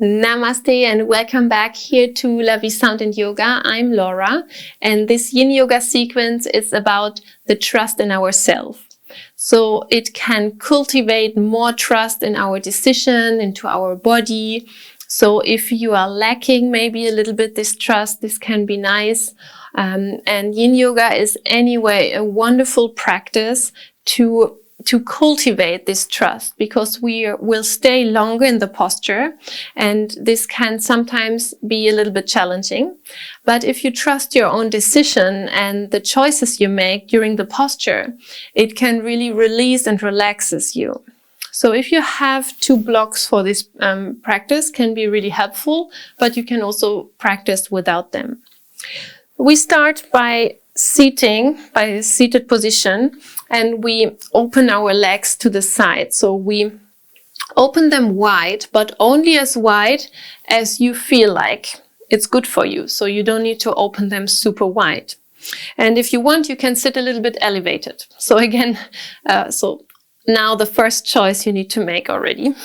Namaste and welcome back here to LaVi Sound and Yoga. I'm Laura, and this Yin Yoga sequence is about the trust in ourselves. So it can cultivate more trust in our decision, into our body. So if you are lacking maybe a little bit this trust, this can be nice. And Yin Yoga is anyway a wonderful practice to cultivate this trust, because we will stay longer in the posture, and this can sometimes be a little bit challenging. But if you trust your own decision and the choices you make during the posture, it can really release and relaxes you. So if you have 2 blocks for this practice, can be really helpful, but you can also practice without them. We start by sitting, by a seated position, and we open our legs to the side. So we open them wide, but only as wide as you feel like it's good for you. So you don't need to open them super wide. And if you want, you can sit a little bit elevated. So again, so now the first choice you need to make already.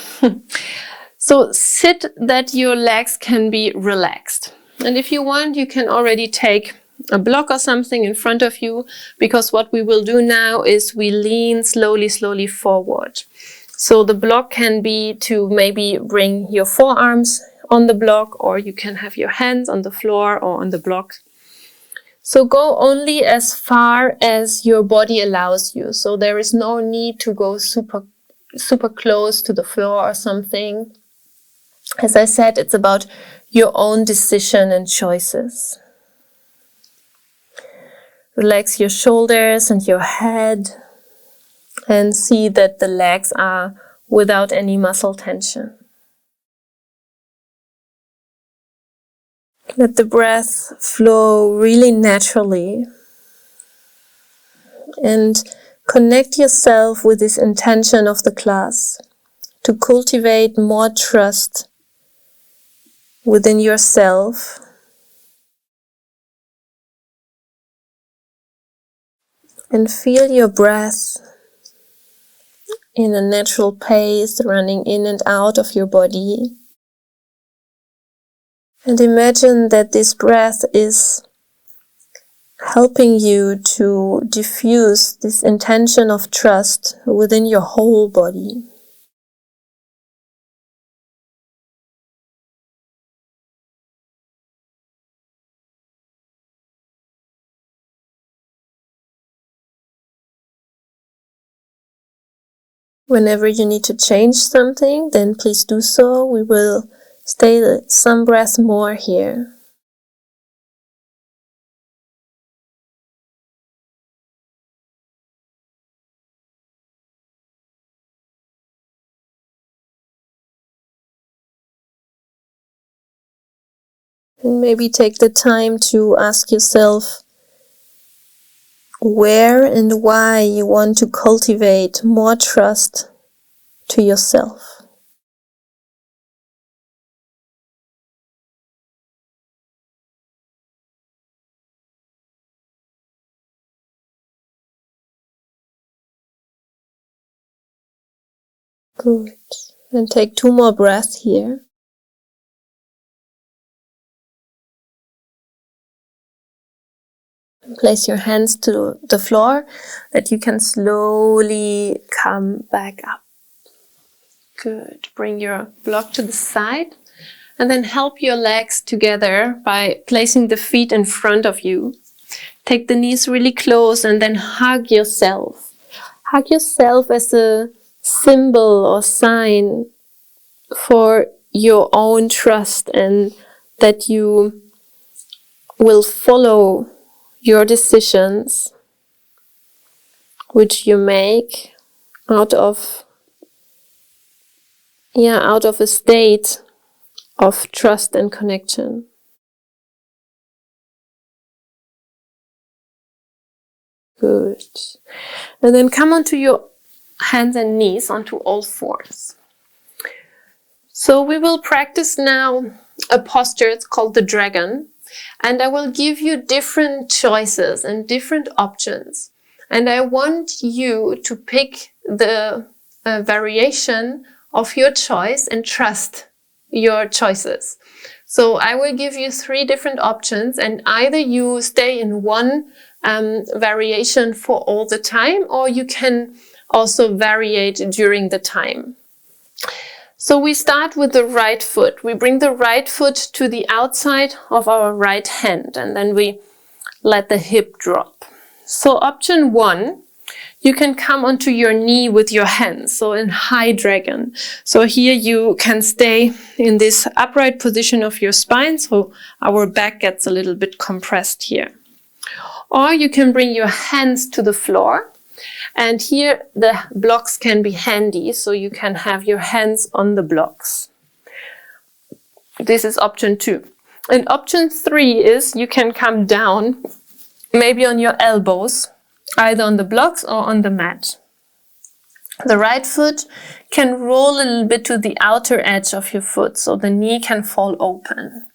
So sit that your legs can be relaxed. And if you want, you can already take a block or something in front of you, because what we will do now is we lean slowly forward. So the block can be to maybe bring your forearms on the block, or you can have your hands on the floor or on the block. So go only as far as your body allows you. So there is no need to go super close to the floor or something. As I said, it's about your own decision and choices. Relax your shoulders and your head, and see that the legs are without any muscle tension. Let the breath flow really naturally, and connect yourself with this intention of the class to cultivate more trust within yourself. And feel your breath in a natural pace, running in and out of your body. And imagine that this breath is helping you to diffuse this intention of trust within your whole body. Whenever you need to change something, then please do so. We will stay some breath more here. And maybe take the time to ask yourself where and why you want to cultivate more trust to yourself. Good. And take 2 more breaths here. Place your hands to the floor, that you can slowly come back up. Good. Bring your block to the side, and then help your legs together by placing the feet in front of you. Take the knees really close and then hug yourself. Hug yourself as a symbol or sign for your own trust, and that you will follow your decisions which you make out of a state of trust and connection. Good. And then come onto your hands and knees, onto all fours. So we will practice now a posture, it's called the dragon. And I will give you different choices and different options. And I want you to pick the variation of your choice and trust your choices. So I will give you 3 different options, and either you stay in one variation for all the time, or you can also variate during the time. So we start with the right foot. We bring the right foot to the outside of our right hand, and then we let the hip drop. So option 1, you can come onto your knee with your hands, so in high dragon. So here you can stay in this upright position of your spine, so our back gets a little bit compressed here. Or you can bring your hands to the floor, and here the blocks can be handy, so you can have your hands on the blocks. This is option 2. And option 3 is you can come down, maybe on your elbows, either on the blocks or on the mat. The right foot can roll a little bit to the outer edge of your foot, so the knee can fall open.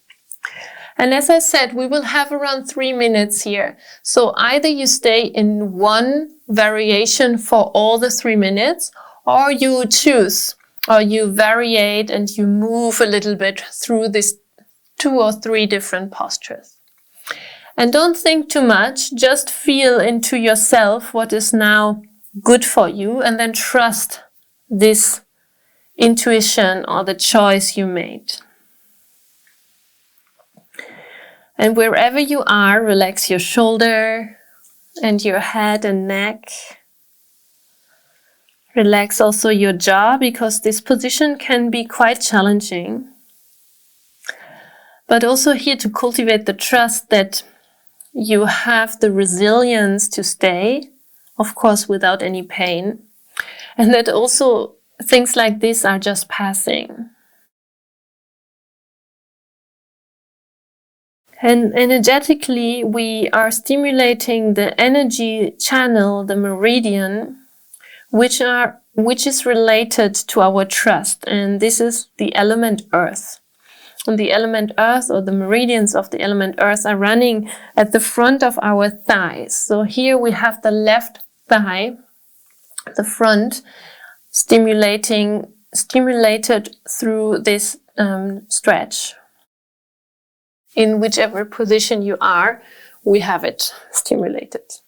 And as I said, we will have around 3 minutes here. So either you stay in one variation for all the 3 minutes, or you choose, or you variate and you move a little bit through these 2 or 3 different postures. And don't think too much, just feel into yourself what is now good for you, and then trust this intuition or the choice you made. And wherever you are, relax your shoulder and your head and neck. Relax also your jaw, because this position can be quite challenging. But also here to cultivate the trust that you have the resilience to stay, of course, without any pain. And that also things like this are just passing. And energetically, we are stimulating the energy channel, the meridian, which is related to our trust. And this is the element earth. And the element earth, or the meridians of the element earth, are running at the front of our thighs. So here we have the left thigh, the front, stimulated through this stretch. In whichever position you are, we have it stimulated.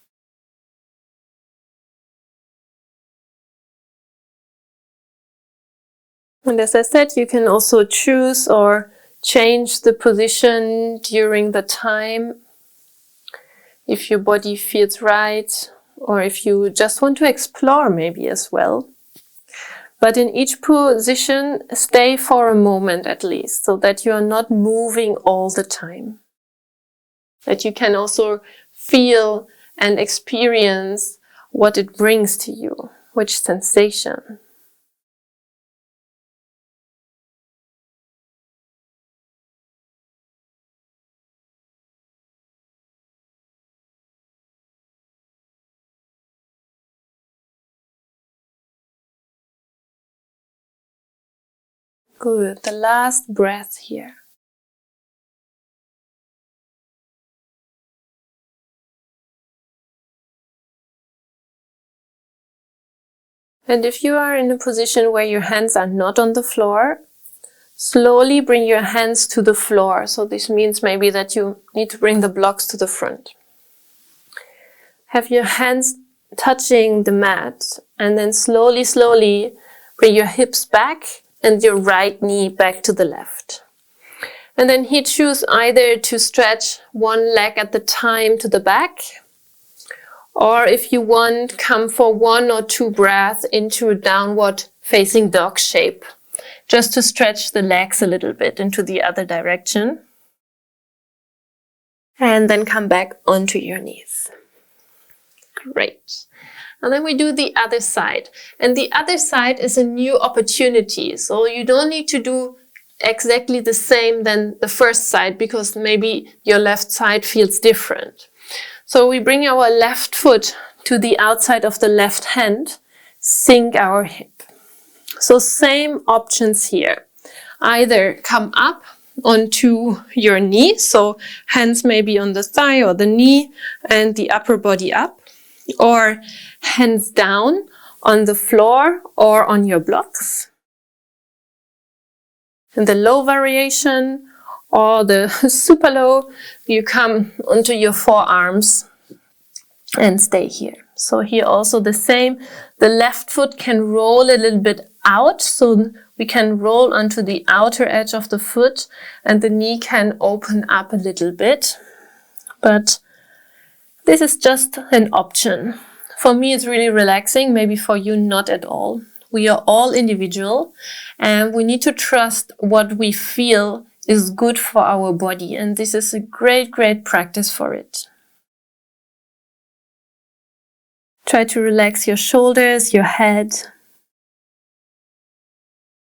And as I said, you can also choose or change the position during the time if your body feels right, or if you just want to explore maybe as well. But in each position, stay for a moment at least, so that you are not moving all the time. That you can also feel and experience what it brings to you, which sensation. Good. The last breath here. And if you are in a position where your hands are not on the floor, slowly bring your hands to the floor. So this means maybe that you need to bring the blocks to the front. Have your hands touching the mat, and then slowly bring your hips back and your right knee back to the left. And then here choose either to stretch one leg at the time to the back, or if you want, come for 1 or 2 breaths into a downward facing dog shape, just to stretch the legs a little bit into the other direction. And then come back onto your knees. Great. And then we do the other side. And the other side is a new opportunity. So you don't need to do exactly the same than the first side, because maybe your left side feels different. So we bring our left foot to the outside of the left hand, sink our hip. So same options here. Either come up onto your knee, so hands maybe on the thigh or the knee and the upper body up, or hands down, on the floor or on your blocks. In the low variation or the super low, you come onto your forearms and stay here. So here also the same. The left foot can roll a little bit out, so we can roll onto the outer edge of the foot and the knee can open up a little bit. But this is just an option. For me, it's really relaxing. Maybe for you, not at all. We are all individual and we need to trust what we feel is good for our body. And this is a great, great practice for it. Try to relax your shoulders, your head.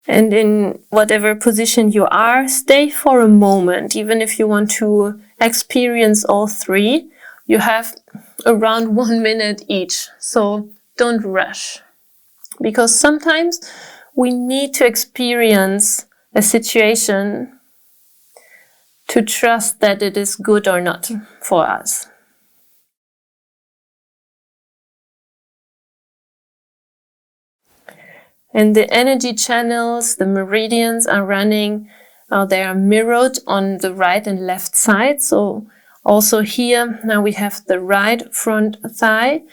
And in whatever position you are, stay for a moment. Even if you want to experience all three, you have around 1 minute each. So don't rush. Because sometimes we need to experience a situation to trust that it is good or not for us. And the energy channels, the meridians are running, they are mirrored on the right and left side. So also here, now we have the right front thigh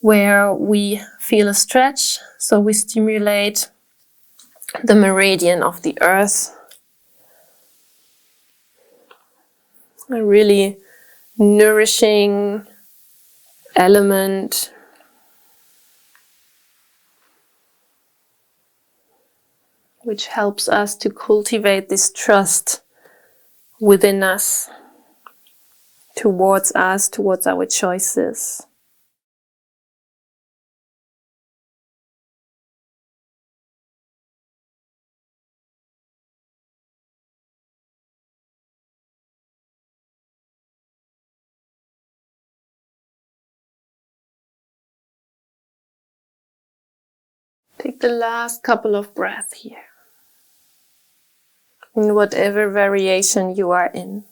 where we feel a stretch. So we stimulate the meridian of the earth. A really nourishing element. Which helps us to cultivate this trust within us, towards our choices. Take the last couple of breaths here, in whatever variation you are in.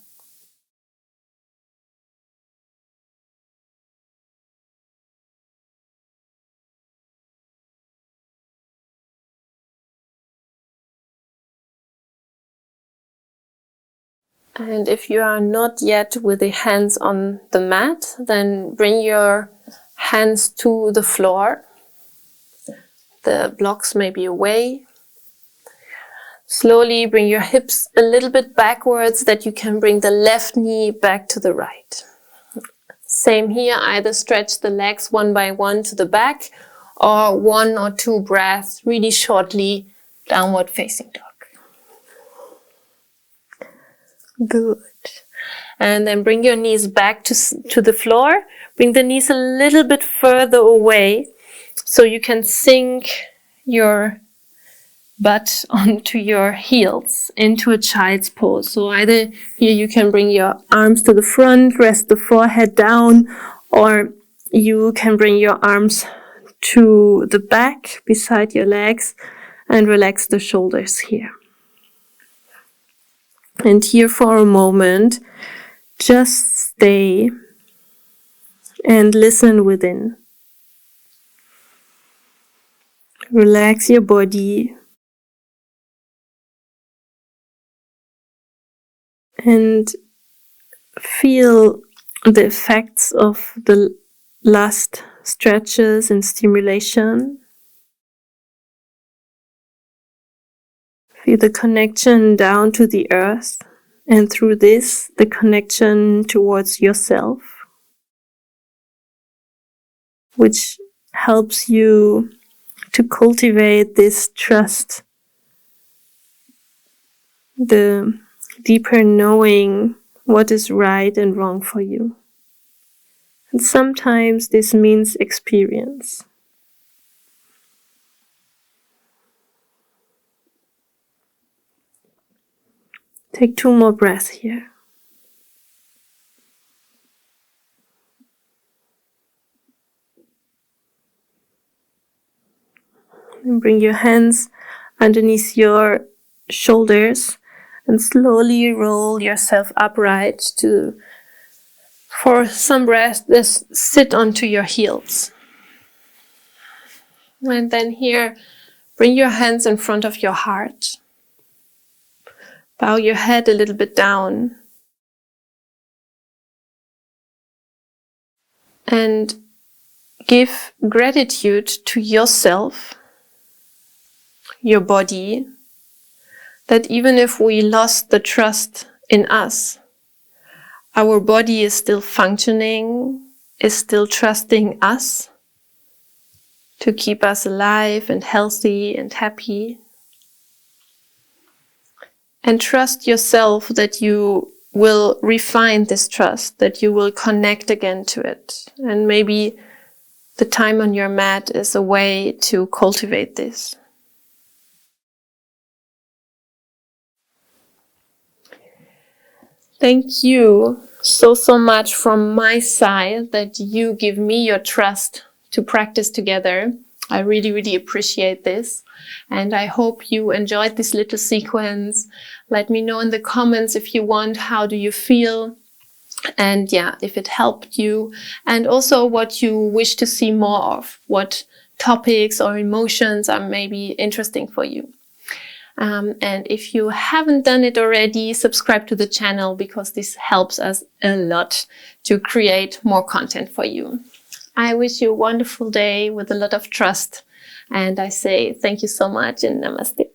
And if you are not yet with the hands on the mat, then bring your hands to the floor. The blocks may be away. Slowly bring your hips a little bit backwards that you can bring the left knee back to the right. Same here, either stretch the legs one by one to the back or 1 or 2 breaths really shortly, downward facing dog. Good. And then bring your knees back to the floor. Bring the knees a little bit further away so you can sink your butt onto your heels into a child's pose. So either here you can bring your arms to the front, rest the forehead down, or you can bring your arms to the back beside your legs and relax the shoulders here. And here for a moment, just stay and listen within. Relax your body and feel the effects of the last stretches and stimulation. Feel the connection down to the earth, and through this, the connection towards yourself, which helps you to cultivate this trust, the deeper knowing what is right and wrong for you. And sometimes this means experience. Take 2 more breaths here. And bring your hands underneath your shoulders and slowly roll yourself upright for some breath, just sit onto your heels. And then here, bring your hands in front of your heart. Bow your head a little bit down. And give gratitude to yourself, your body, that even if we lost the trust in us, our body is still functioning, is still trusting us to keep us alive and healthy and happy. And trust yourself that you will refine this trust, that you will connect again to it. And maybe the time on your mat is a way to cultivate this. Thank you so much from my side that you give me your trust to practice together. I really appreciate this. And I hope you enjoyed this little sequence. Let me know in the comments if you want, how do you feel? And yeah, if it helped you, and also what you wish to see more of, what topics or emotions are maybe interesting for you. And if you haven't done it already, subscribe to the channel, because this helps us a lot to create more content for you. I wish you a wonderful day with a lot of trust. And I say thank you so much and namaste.